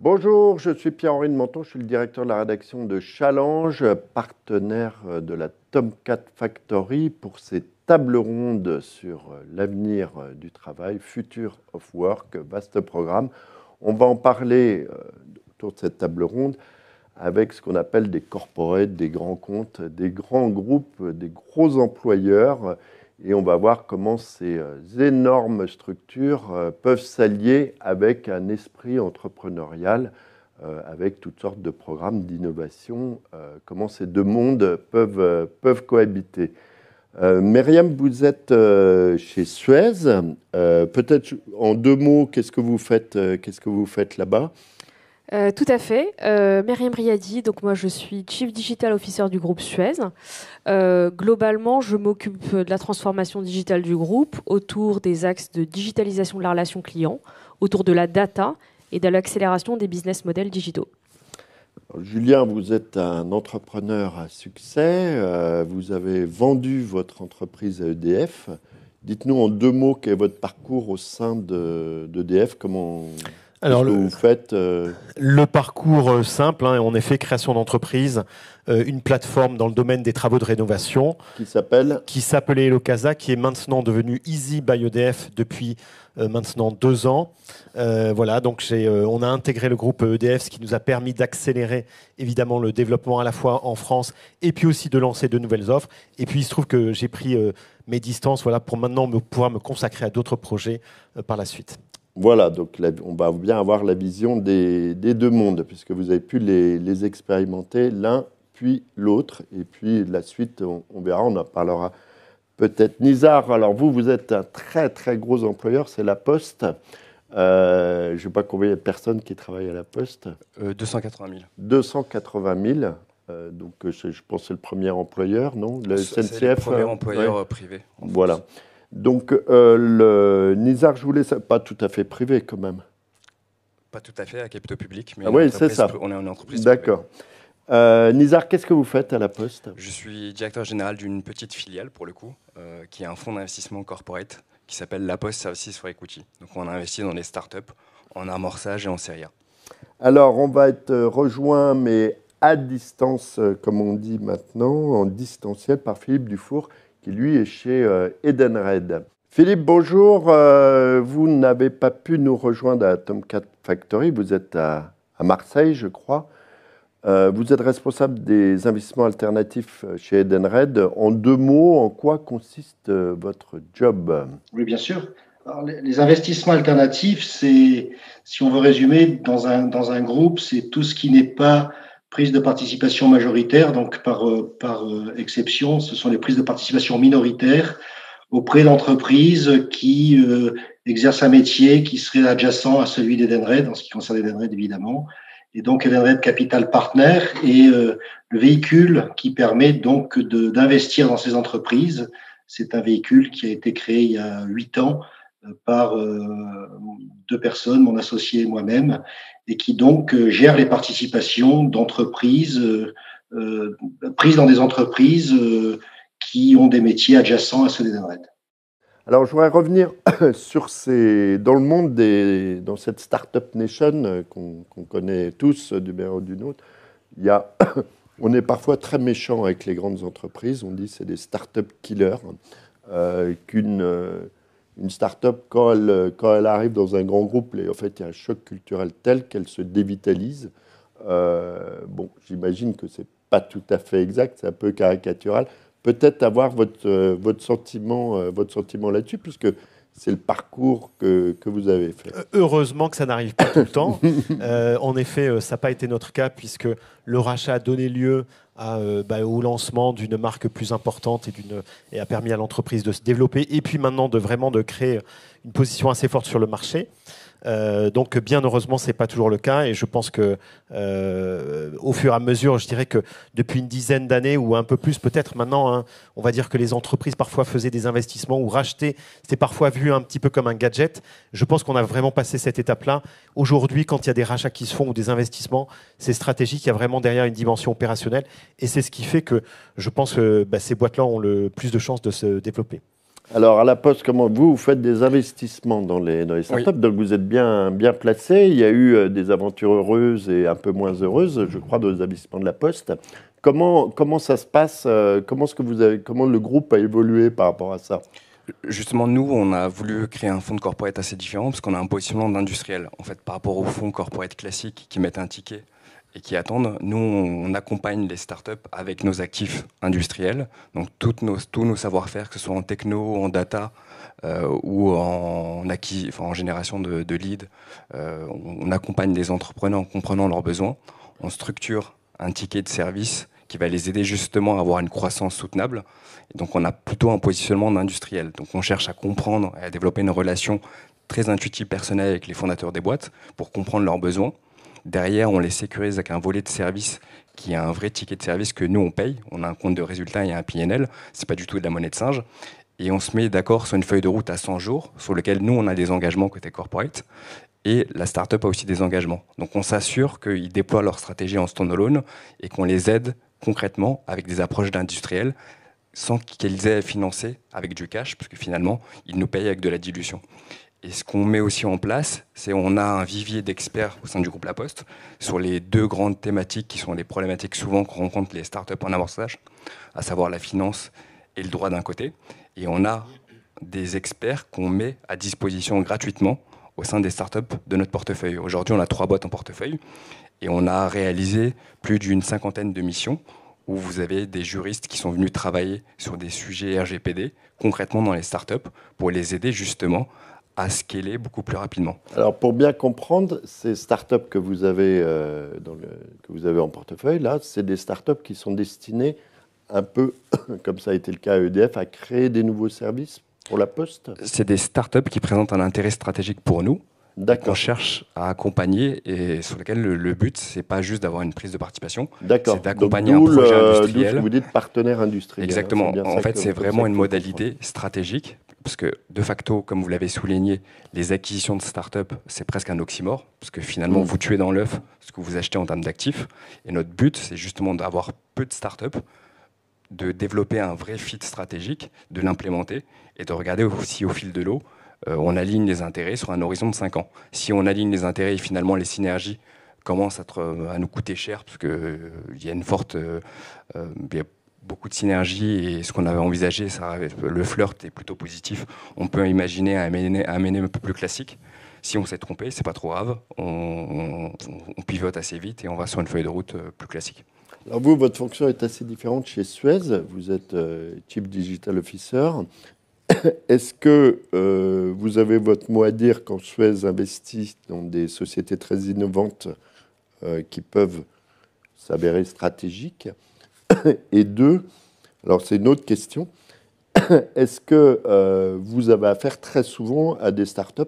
Bonjour, je suis Pierre-Henri de Menton, je suis le directeur de la rédaction de Challenge, partenaire de la Tomcat Factory pour ces tables rondes sur l'avenir du travail, Future of Work, vaste programme. On va en parler autour de cette table ronde avec ce qu'on appelle des corporates, des grands comptes, des grands groupes, des gros employeurs. Et on va voir comment ces énormes structures peuvent s'allier avec un esprit entrepreneurial, avec toutes sortes de programmes d'innovation, comment ces deux mondes peuvent cohabiter. Myriam, vous êtes chez Suez. Peut-être en deux mots, qu'est-ce que vous faites là-bas ? Tout à fait. Myriam Riadi, donc moi je suis Chief Digital Officer du groupe Suez. Globalement, je m'occupe de la transformation digitale du groupe autour des axes de digitalisation de la relation client, autour de la data et de l'accélération des business models digitaux. Julien, vous êtes un entrepreneur à succès. Vous avez vendu votre entreprise à EDF. Dites-nous en deux mots quel est votre parcours au sein d'EDF. Alors, qu'est-ce que vous faites Le parcours simple, en effet, création d'entreprise, une plateforme dans le domaine des travaux de rénovation. Qui s'appelait Elocasa, qui est maintenant devenue Easy by EDF depuis maintenant 2 ans. Voilà, donc on a intégré le groupe EDF, ce qui nous a permis d'accélérer évidemment le développement à la fois en France et puis aussi de lancer de nouvelles offres. Et puis il se trouve que j'ai pris mes distances pour maintenant pouvoir me consacrer à d'autres projets par la suite. Voilà, donc on va bien avoir la vision des deux mondes, puisque vous avez pu les expérimenter l'un puis l'autre. Et puis la suite, on verra, on en parlera peut-être. Nizar, alors vous êtes un très très gros employeur, c'est La Poste. Je ne sais pas combien il y a de personnes qui travaillent à La Poste. 280 000. 280 000. Donc je pense que c'est le premier employeur, non ? Le SNCF. C'est le premier employeur privé. Voilà. Donc, Nizar, je voulais pas tout à fait privé quand même. Pas tout à fait, à capitaux publics, mais oui, c'est ça. On est une entreprise. D'accord. Nizar, qu'est-ce que vous faites à La Poste ? Je suis directeur général d'une petite filiale, pour le coup, qui est un fonds d'investissement corporate qui s'appelle La Poste Services for Equity. Donc, on a investi dans les startups en amorçage et en série A. Alors, on va être rejoint, mais à distance, comme on dit maintenant, en distanciel, par Philippe Dufour, qui lui est chez Edenred. Philippe, bonjour. Vous n'avez pas pu nous rejoindre à Tomcat Factory. Vous êtes à Marseille, je crois. Vous êtes responsable des investissements alternatifs chez Edenred. En deux mots, en quoi consiste votre job ? Oui, bien sûr. Alors, les investissements alternatifs, c'est, si on veut résumer, dans un groupe, c'est tout ce qui n'est pas prise de participation majoritaire, donc par exception, ce sont les prises de participation minoritaires auprès d'entreprises qui exercent un métier qui serait adjacent à celui d'Edenred, en ce qui concerne Edenred évidemment. Et donc Edenred Capital Partner est le véhicule qui permet donc d'investir dans ces entreprises. C'est un véhicule qui a été créé il y a 8 ans par 2 personnes, mon associé et moi-même, et qui donc gère les participations d'entreprises prises dans des entreprises qui ont des métiers adjacents à ceux d'Edenred. Alors, je voudrais revenir dans le monde dans cette Startup Nation qu'on connaît tous du meilleur ou du nôtre. On est parfois très méchant avec les grandes entreprises. On dit que c'est des startup killers. Une start-up, quand elle arrive dans un grand groupe, en fait, il y a un choc culturel tel qu'elle se dévitalise. J'imagine que ce n'est pas tout à fait exact, c'est un peu caricatural. Peut-être avoir votre sentiment là-dessus, puisque c'est le parcours que vous avez fait. Heureusement que ça n'arrive pas tout le temps. En effet, ça n'a pas été notre cas, puisque le rachat a donné lieu au lancement d'une marque plus importante et a permis à l'entreprise de se développer et puis maintenant de créer une position assez forte sur le marché. Donc bien heureusement, ce n'est pas toujours le cas et je pense que au fur et à mesure, je dirais que depuis une dizaine d'années ou un peu plus peut-être maintenant, on va dire que les entreprises parfois faisaient des investissements ou rachetaient, c'était parfois vu un petit peu comme un gadget. Je pense qu'on a vraiment passé cette étape-là. Aujourd'hui, quand il y a des rachats qui se font ou des investissements, c'est stratégique, il y a vraiment derrière une dimension opérationnelle et c'est ce qui fait que je pense que ces boîtes-là ont le plus de chances de se développer. Alors, à la Poste, comment vous faites des investissements dans les startups, donc vous êtes bien placé. Il y a eu des aventures heureuses et un peu moins heureuses, je crois, dans les investissements de la Poste. Comment ça se passe comment le groupe a évolué par rapport à ça? Justement, nous, on a voulu créer un fonds de corporate assez différent parce qu'on a un positionnement d'industriel. En fait, par rapport aux fonds corporate classiques qui mettent un ticket et qui attendent, nous, on accompagne les startups avec nos actifs industriels. Donc, tous nos savoir-faire, que ce soit en techno, en data ou en génération de leads, on accompagne les entrepreneurs en comprenant leurs besoins. On structure un ticket de service qui va les aider justement à avoir une croissance soutenable. Et donc, on a plutôt un positionnement d'industriel. Donc, on cherche à comprendre et à développer une relation très intuitive, personnelle avec les fondateurs des boîtes pour comprendre leurs besoins. Derrière, on les sécurise avec un volet de service qui est un vrai ticket de service que nous, on paye. On a un compte de résultats et un PNL. C'est pas du tout de la monnaie de singe. Et on se met d'accord sur une feuille de route à 100 jours sur lequel nous, on a des engagements côté corporate. Et la startup a aussi des engagements. Donc, on s'assure qu'ils déploient leur stratégie en standalone et qu'on les aide concrètement avec des approches d'industriels sans qu'ils aient à financer avec du cash, parce que finalement, ils nous payent avec de la dilution. Et ce qu'on met aussi en place, c'est qu'on a un vivier d'experts au sein du groupe La Poste sur les deux grandes thématiques qui sont les problématiques souvent qu'on rencontre les startups en amorçage, à savoir la finance et le droit d'un côté. Et on a des experts qu'on met à disposition gratuitement au sein des startups de notre portefeuille. Aujourd'hui, on a 3 boîtes en portefeuille et on a réalisé plus d'une 50aine de missions où vous avez des juristes qui sont venus travailler sur des sujets RGPD concrètement dans les startups pour les aider justement à scaler beaucoup plus rapidement. Alors, pour bien comprendre, ces startups que vous avez, que vous avez en portefeuille, là, c'est des startups qui sont destinées un peu, comme ça a été le cas à EDF, à créer des nouveaux services pour la Poste? C'est des startups qui présentent un intérêt stratégique pour nous, qu'on cherche à accompagner et sur lequel le but, c'est pas juste d'avoir une prise de participation, c'est d'accompagner un projet industriel. D'où ce que vous dites partenaire industriel. Exactement. En fait, c'est vraiment une modalité stratégique parce que de facto, comme vous l'avez souligné, les acquisitions de start-up, c'est presque un oxymore parce que finalement, vous tuez dans l'œuf ce que vous achetez en termes d'actifs. Et notre but, c'est justement d'avoir peu de start-up, de développer un vrai fit stratégique, de l'implémenter et de regarder aussi au fil de l'eau. On aligne les intérêts sur un horizon de 5 ans. Si on aligne les intérêts et finalement les synergies commencent à nous coûter cher, parce qu'il y a une forte... y a beaucoup de synergies et ce qu'on avait envisagé, le flirt est plutôt positif. On peut imaginer un M&A un peu plus classique. Si on s'est trompé, c'est pas trop grave. On pivote assez vite et on va sur une feuille de route plus classique. Alors vous, votre fonction est assez différente chez Suez. Vous êtes Chief Digital Officer. Est-ce que vous avez votre mot à dire quand Suez investit dans des sociétés très innovantes qui peuvent s'avérer stratégiques? Et 2, alors c'est une autre question, est-ce que vous avez affaire très souvent à des startups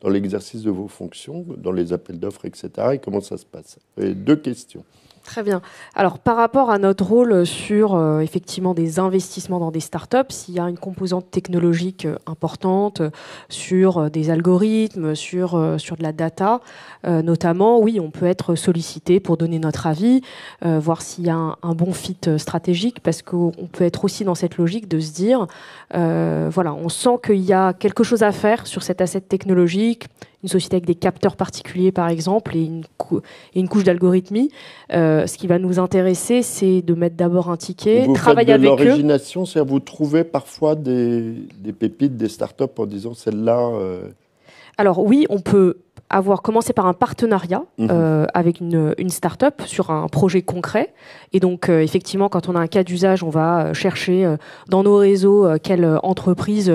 dans l'exercice de vos fonctions, dans les appels d'offres, etc. Et comment ça se passe? Et 2 questions. Très bien. Alors, par rapport à notre rôle sur effectivement des investissements dans des startups, s'il y a une composante technologique importante sur des algorithmes, sur de la data, notamment, oui, on peut être sollicité pour donner notre avis, voir s'il y a un bon fit stratégique, parce qu'on peut être aussi dans cette logique de se dire, voilà, on sent qu'il y a quelque chose à faire sur cet asset technologique, une société avec des capteurs particuliers, par exemple, et une couche d'algorithmie. Ce qui va nous intéresser, c'est de mettre d'abord un ticket, travailler avec eux. Vous faites de l'origination, c'est-à-dire vous trouvez parfois des pépites, des startups en disant celle-là... Alors oui, on peut commencé par un partenariat avec une start-up sur un projet concret. Et donc, effectivement, quand on a un cas d'usage, on va chercher dans nos réseaux quelle entreprise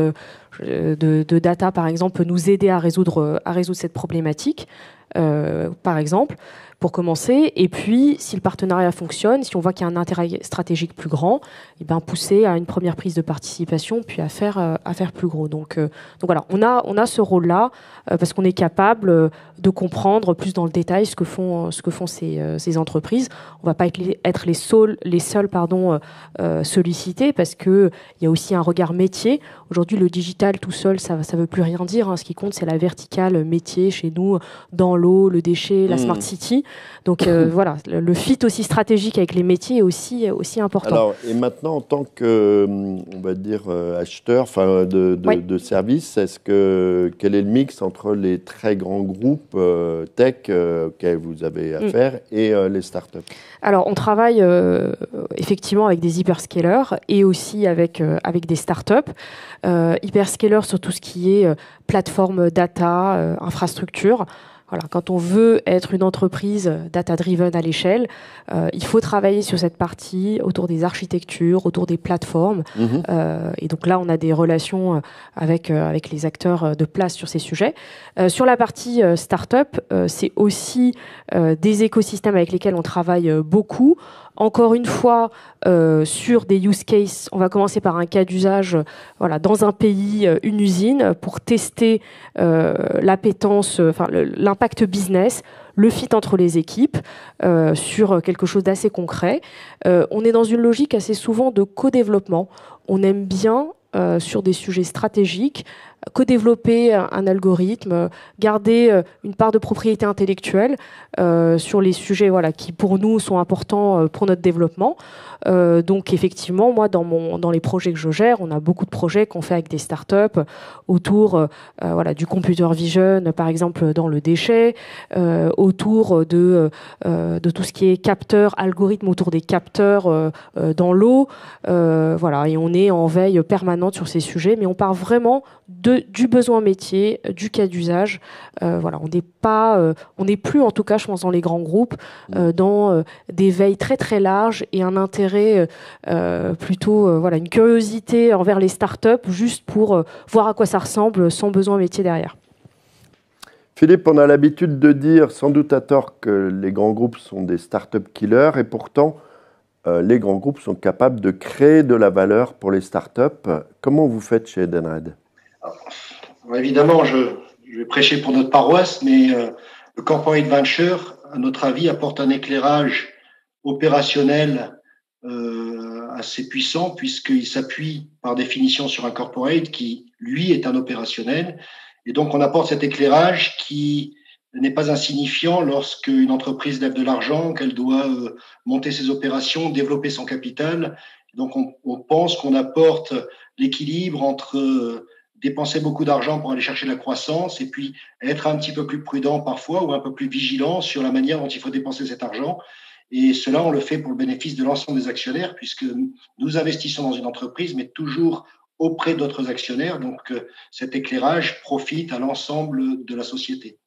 de data, par exemple, peut nous aider à résoudre cette problématique, par exemple, pour commencer. Et puis, si le partenariat fonctionne, si on voit qu'il y a un intérêt stratégique plus grand, et ben pousser à une première prise de participation, puis à faire plus gros. Donc voilà, on a ce rôle-là parce qu'on est capable de comprendre plus dans le détail ce que font ces entreprises. On va pas être les seuls sollicités parce que il y a aussi un regard métier. Aujourd'hui, le digital tout seul, ça veut plus rien dire. Ce qui compte, c'est la verticale métier chez nous, dans l'eau, le déchet, la smart city. Donc voilà, le fit aussi stratégique avec les métiers est aussi important. Alors, et maintenant, en tant que, on va dire, acheteur de services, quel est le mix entre les très grands groupes tech auxquels vous avez affaire et les startups? Alors, on travaille effectivement avec des hyperscalers et aussi avec des startups. Hyperscalers sur tout ce qui est plateforme data, infrastructure. Voilà, quand on veut être une entreprise data-driven à l'échelle, il faut travailler sur cette partie autour des architectures, autour des plateformes. Et donc là, on a des relations avec les acteurs de place sur ces sujets. Sur la partie start-up, c'est aussi des écosystèmes avec lesquels on travaille beaucoup. Encore une fois, sur des use cases, on va commencer par un cas d'usage, voilà, dans un pays, une usine, pour tester l'appétence, l'impact business, le fit entre les équipes, sur quelque chose d'assez concret. On est dans une logique assez souvent de co-développement. On aime bien, sur des sujets stratégiques, co-développer un algorithme, garder une part de propriété intellectuelle sur les sujets qui pour nous sont importants pour notre développement. Donc effectivement, moi dans les projets que je gère, on a beaucoup de projets qu'on fait avec des startups autour du computer vision, par exemple dans le déchet, autour de tout ce qui est capteur, algorithme autour des capteurs dans l'eau, et on est en veille permanente sur ces sujets, mais on part vraiment du besoin métier, du cas d'usage. On n'est plus, en tout cas, je pense, dans les grands groupes, dans des veilles très très larges et un intérêt plutôt, une curiosité envers les startups, juste pour voir à quoi ça ressemble, sans besoin métier derrière. Philippe, on a l'habitude de dire, sans doute à tort, que les grands groupes sont des startup killers, et pourtant, les grands groupes sont capables de créer de la valeur pour les startups. Comment vous faites chez Edenred ? Évidemment, je vais prêcher pour notre paroisse, mais le corporate venture, à notre avis, apporte un éclairage opérationnel assez puissant, puisqu'il s'appuie par définition sur un corporate qui, lui, est un opérationnel. Et donc, on apporte cet éclairage qui n'est pas insignifiant lorsque une entreprise lève de l'argent, qu'elle doit monter ses opérations, développer son capital. Donc, on pense qu'on apporte l'équilibre entre dépenser beaucoup d'argent pour aller chercher la croissance et puis être un petit peu plus prudent parfois ou un peu plus vigilant sur la manière dont il faut dépenser cet argent. Et cela, on le fait pour le bénéfice de l'ensemble des actionnaires, puisque nous investissons dans une entreprise, mais toujours auprès d'autres actionnaires. Donc, cet éclairage profite à l'ensemble de la société.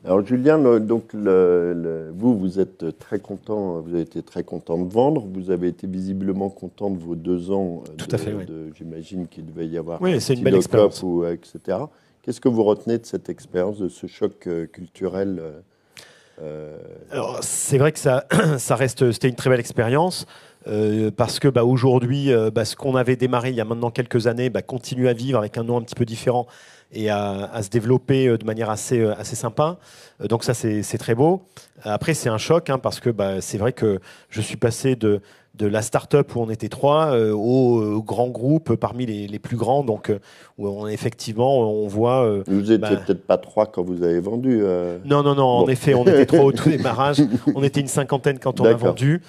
Alors Julien, donc vous êtes très content, vous avez été très content de vendre, vous avez été visiblement content de vos 2 ans. Tout à fait, oui. J'imagine qu'il devait y avoir c'est une belle expérience. etc. Qu'est-ce que vous retenez de cette expérience, de ce choc culturel Alors c'est vrai que c'était une très belle expérience. Parce que aujourd'hui, ce qu'on avait démarré il y a maintenant quelques années continue à vivre avec un nom un petit peu différent et à se développer de manière assez sympa. Donc ça, c'est très beau. Après, c'est un choc parce que c'est vrai que je suis passé de la start-up où on était 3 au grand groupe parmi les plus grands. Donc, où effectivement, on voit... vous n'étiez peut-être pas 3 quand vous avez vendu. Non. Bon. En effet, on était 3 au tout démarrage. On était une 50aine quand on a vendu.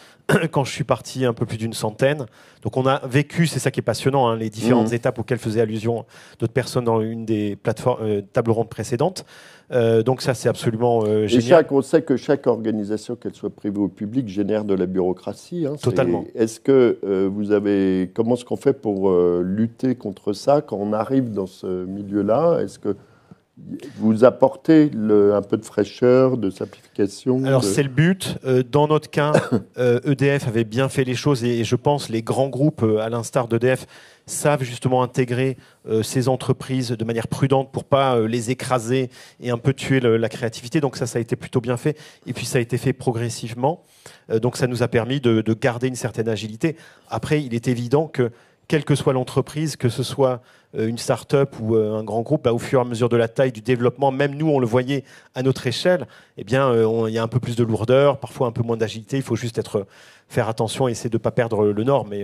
Quand je suis parti, un peu plus d'une 100aine. Donc on a vécu, c'est ça qui est passionnant, les différentes étapes auxquelles faisaient allusion d'autres personnes dans une des plateformes tables rondes précédentes. Donc ça, c'est absolument génial. On sait que chaque organisation, qu'elle soit privée ou publique, génère de la bureaucratie. Totalement. Est-ce que comment est-ce qu'on fait pour lutter contre ça quand on arrive dans ce milieu-là ? Est-ce que vous apportez un peu de fraîcheur, de simplification? Alors c'est le but. Dans notre cas, EDF avait bien fait les choses et je pense les grands groupes, à l'instar d'EDF, savent justement intégrer ces entreprises de manière prudente pour pas les écraser et un peu tuer la créativité. Donc ça a été plutôt bien fait. Et puis ça a été fait progressivement. Donc ça nous a permis de garder une certaine agilité. Après, il est évident que quelle que soit l'entreprise, que ce soit une start-up ou un grand groupe, au fur et à mesure de la taille, du développement, même nous, on le voyait à notre échelle, il y a un peu plus de lourdeur, parfois un peu moins d'agilité. Il faut juste faire attention et essayer de ne pas perdre le nord, mais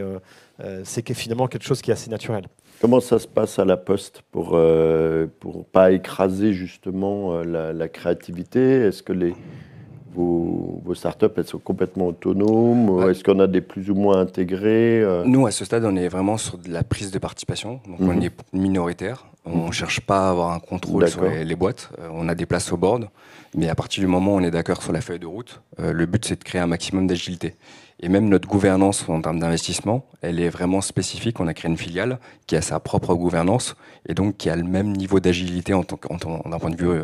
c'est finalement quelque chose qui est assez naturel. Comment ça se passe à la Poste pour pas écraser justement la créativité ? Est-ce que vos startups, elles sont complètement autonomes? Ouais. Est-ce qu'on a des plus ou moins intégrés? Nous, à ce stade, on est vraiment sur de la prise de participation. Donc, on est minoritaire. On ne cherche pas à avoir un contrôle sur les boîtes. On a des places au board. Mais à partir du moment où on est d'accord sur la feuille de route, le but, c'est de créer un maximum d'agilité. Et même notre gouvernance en termes d'investissement, elle est vraiment spécifique. On a créé une filiale qui a sa propre gouvernance et donc qui a le même niveau d'agilité d'un point de vue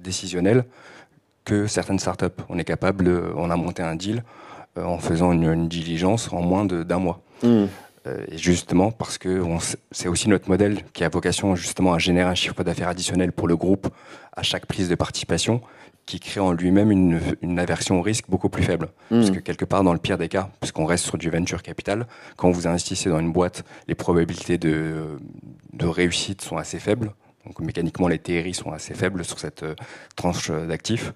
décisionnel que certaines startups. On est capable, on a monté un deal en faisant une diligence en moins d'un mois. Et justement parce que c'est aussi notre modèle qui a vocation justement à générer un chiffre d'affaires additionnel pour le groupe à chaque prise de participation, qui crée en lui-même une aversion au risque beaucoup plus faible. Parce que quelque part, dans le pire des cas, puisqu'on reste sur du venture capital, quand vous investissez dans une boîte, les probabilités de réussite sont assez faibles. Donc mécaniquement, les TRI sont assez faibles sur cette tranche d'actifs.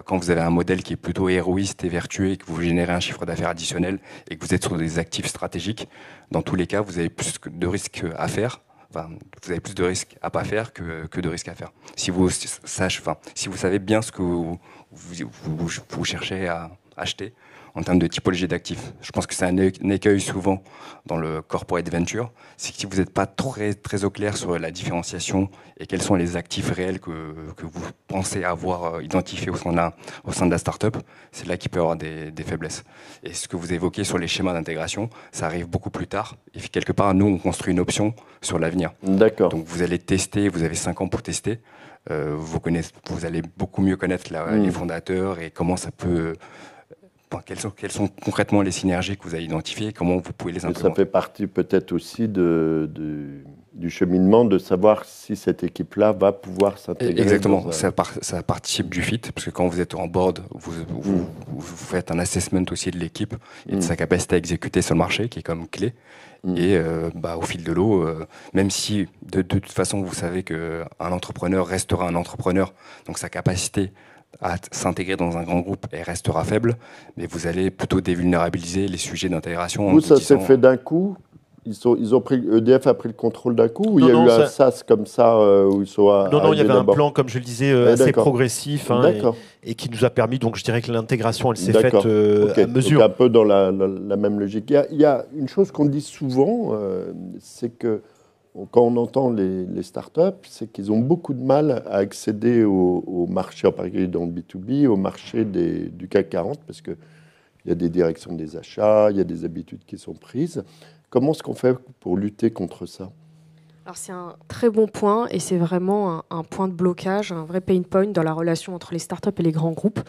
Quand vous avez un modèle qui est plutôt héroïste et vertueux et que vous générez un chiffre d'affaires additionnel et que vous êtes sur des actifs stratégiques, dans tous les cas, vous avez plus de risques à faire. Enfin, vous avez plus de risques à pas faire que de risques à faire. Si vous savez bien ce que vous cherchez à acheter en termes de typologie d'actifs. Je pense que c'est un écueil souvent dans le corporate venture, c'est que si vous n'êtes pas très, très au clair sur la différenciation et quels sont les actifs réels que vous pensez avoir identifiés au sein de la startup, c'est là qu'il peut y avoir des faiblesses. Et ce que vous évoquez sur les schémas d'intégration, ça arrive beaucoup plus tard. Et quelque part, nous, on construit une option sur l'avenir. D'accord. Donc vous allez tester, vous avez 5 ans pour tester. Vous allez beaucoup mieux connaître les fondateurs et comment ça peut... quelles sont concrètement les synergies que vous avez identifiées et comment vous pouvez les implémenter. Ça fait partie peut-être aussi du cheminement de savoir si cette équipe-là va pouvoir s'intégrer. Exactement, ça participe du fit, parce que quand vous êtes en board, vous faites un assessment aussi de l'équipe et de sa capacité à exécuter sur le marché, qui est comme clé. Et au fil de l'eau, même si de toute façon vous savez qu'un entrepreneur restera un entrepreneur, donc sa capacité à s'intégrer dans un grand groupe et restera faible, mais vous allez plutôt dévulnérabiliser les sujets d'intégration. Vous, ça s'est fait d'un coup? EDF a pris le contrôle d'un coup, ou il y a eu un sas comme ça où ils sont Non, il y avait un plan, comme je le disais, assez progressif et qui nous a permis, donc je dirais que l'intégration, elle s'est faite à mesure. Donc un peu dans la même logique. Il y a une chose qu'on dit souvent, c'est que quand on entend les startups, c'est qu'ils ont beaucoup de mal à accéder au marché, en particulier dans le B2B, au marché du CAC 40, parce qu'il y a des directions des achats, il y a des habitudes qui sont prises. Comment est-ce qu'on fait pour lutter contre ça? Alors c'est un très bon point et c'est vraiment un point de blocage, un vrai pain point dans la relation entre les startups et les grands groupes.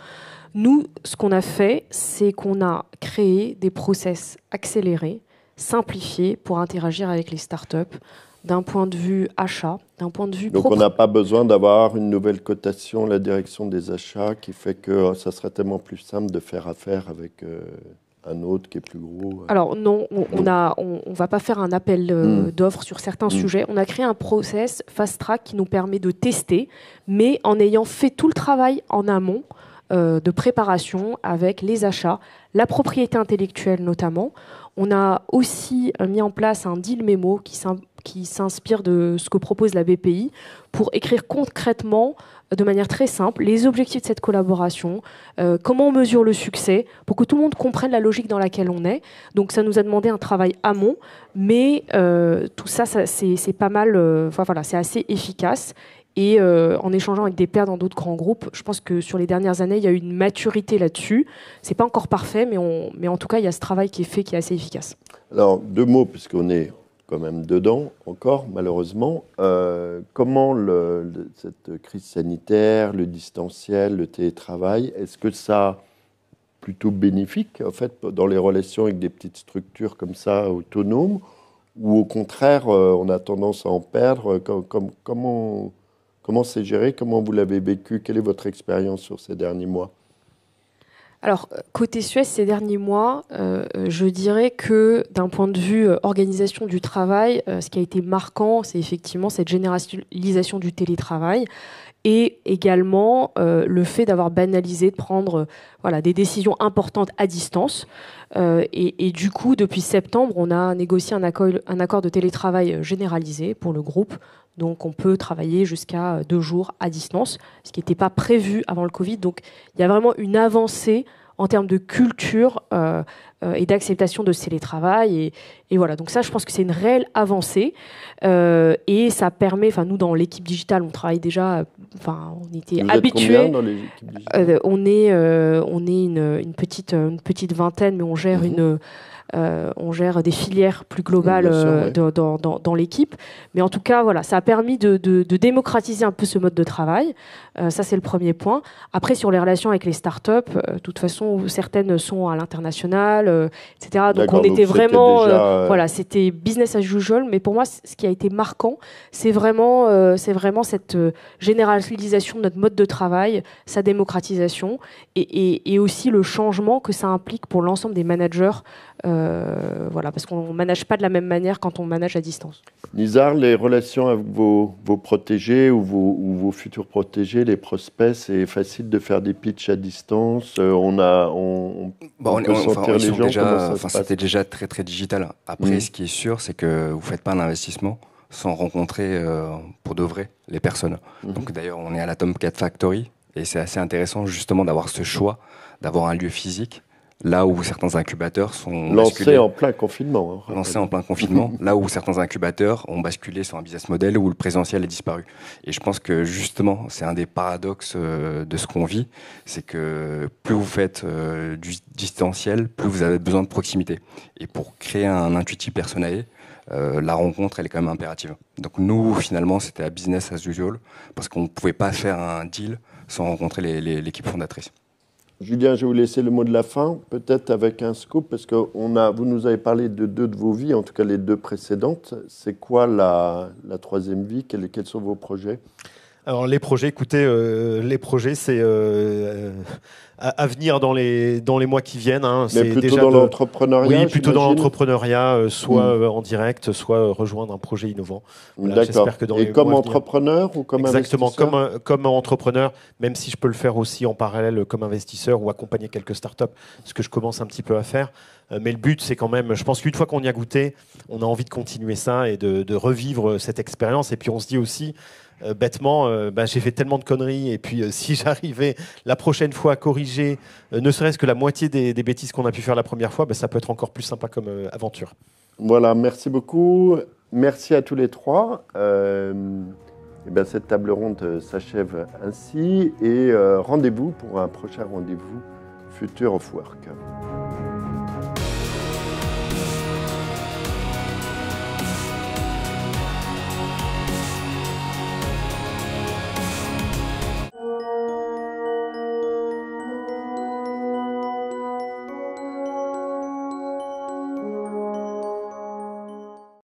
Nous, ce qu'on a fait, c'est qu'on a créé des process accélérés, simplifiés pour interagir avec les startups d'un point de vue achat, d'un point de vue Donc on n'a pas besoin d'avoir une nouvelle cotation, la direction des achats, qui fait que ça serait tellement plus simple de faire affaire avec un autre qui est plus gros. Alors non, on va pas faire un appel d'offres sur certains sujets. On a créé un process fast track qui nous permet de tester, mais en ayant fait tout le travail en amont de préparation avec les achats, la propriété intellectuelle notamment. On a aussi mis en place un deal mémo qui s'inspire de ce que propose la BPI pour écrire concrètement, de manière très simple, les objectifs de cette collaboration, comment on mesure le succès, pour que tout le monde comprenne la logique dans laquelle on est. Donc ça nous a demandé un travail amont, mais tout ça c'est pas mal, c'est assez efficace. Et en échangeant avec des pairs dans d'autres grands groupes, je pense que sur les dernières années, il y a eu une maturité là-dessus. C'est pas encore parfait, mais en tout cas, il y a ce travail qui est fait, qui est assez efficace. Alors, 2 mots, puisqu'on est quand même dedans, encore, malheureusement. Comment cette crise sanitaire, le distanciel, le télétravail, est-ce que ça plutôt bénéfique, en fait, dans les relations avec des petites structures comme ça, autonomes, ou au contraire, on a tendance à en perdre? Comment c'est géré? Comment vous l'avez vécu? Quelle est votre expérience sur ces derniers mois? Alors, côté Suez, ces derniers mois, je dirais que d'un point de vue organisation du travail, ce qui a été marquant, c'est effectivement cette généralisation du télétravail et également le fait d'avoir banalisé, de prendre des décisions importantes à distance. Et du coup, depuis septembre, on a négocié un accord de télétravail généralisé pour le groupe. Donc, on peut travailler jusqu'à 2 jours à distance, ce qui n'était pas prévu avant le Covid. Donc, il y a vraiment une avancée en termes de culture et d'acceptation de ce télétravail. Et voilà, donc ça, je pense que c'est une réelle avancée. Et ça permet, enfin, nous, dans l'équipe digitale, on travaille déjà, enfin, on était habitués. Vous êtes combien dans l'équipe digitale ? On est une petite vingtaine, mais on gère on gère des filières plus globales dans l'équipe. Mais en tout cas, voilà, ça a permis de démocratiser un peu ce mode de travail. Ça, c'est le premier point. Après, sur les relations avec les startups, de toute façon, certaines sont à l'international, etc. Donc, on était vraiment... voilà, c'était business as usual. Mais pour moi, ce qui a été marquant, c'est vraiment cette généralisation de notre mode de travail, sa démocratisation et aussi le changement que ça implique pour l'ensemble des managers. Voilà, parce qu'on ne manage pas de la même manière quand on manage à distance. Nizar, les relations avec vos protégés ou vos futurs protégés, les prospects, c'est facile de faire des pitchs à distance. On peut sentir les gens. Déjà, c'était déjà très très digital. Après, ce qui est sûr, c'est que vous faites pas un investissement sans rencontrer pour de vrai les personnes. Donc d'ailleurs, on est à la Tomcat Factory et c'est assez intéressant justement d'avoir ce choix, d'avoir un lieu physique. Là où certains incubateurs sont lancés en plein confinement. Lancés en plein confinement, là où certains incubateurs ont basculé sur un business model où le présentiel est disparu. Et je pense que justement, c'est un des paradoxes de ce qu'on vit, c'est que plus vous faites du distanciel, plus vous avez besoin de proximité. Et pour créer un intuitif personnel, la rencontre, elle est quand même impérative. Donc nous, finalement, c'était à business as usual, parce qu'on ne pouvait pas faire un deal sans rencontrer l'équipe fondatrice. Julien, je vais vous laisser le mot de la fin, peut-être avec un scoop, parce que vous nous avez parlé de 2 de vos vies, en tout cas les 2 précédentes. C'est quoi la 3e vie ? Quels sont vos projets ? Alors les projets, écoutez, c'est à venir dans les mois qui viennent. Hein. Mais plutôt déjà dans l'entrepreneuriat. Oui, plutôt dans l'entrepreneuriat, soit en direct, soit rejoindre un projet innovant. Voilà, d'accord. Et comme entrepreneur ou comme exactement, investisseur ? comme entrepreneur, même si je peux le faire aussi en parallèle comme investisseur ou accompagner quelques startups, ce que je commence un petit peu à faire. Mais le but, c'est quand même, je pense qu'une fois qu'on y a goûté, on a envie de continuer ça et de revivre cette expérience. Et puis on se dit aussi, bêtement, j'ai fait tellement de conneries et puis si j'arrivais la prochaine fois à corriger ne serait-ce que la moitié des bêtises qu'on a pu faire la première fois, ça peut être encore plus sympa comme aventure. Voilà, merci beaucoup. Merci à tous les 3. Cette table ronde s'achève ainsi et rendez-vous pour un prochain rendez-vous Future of Work.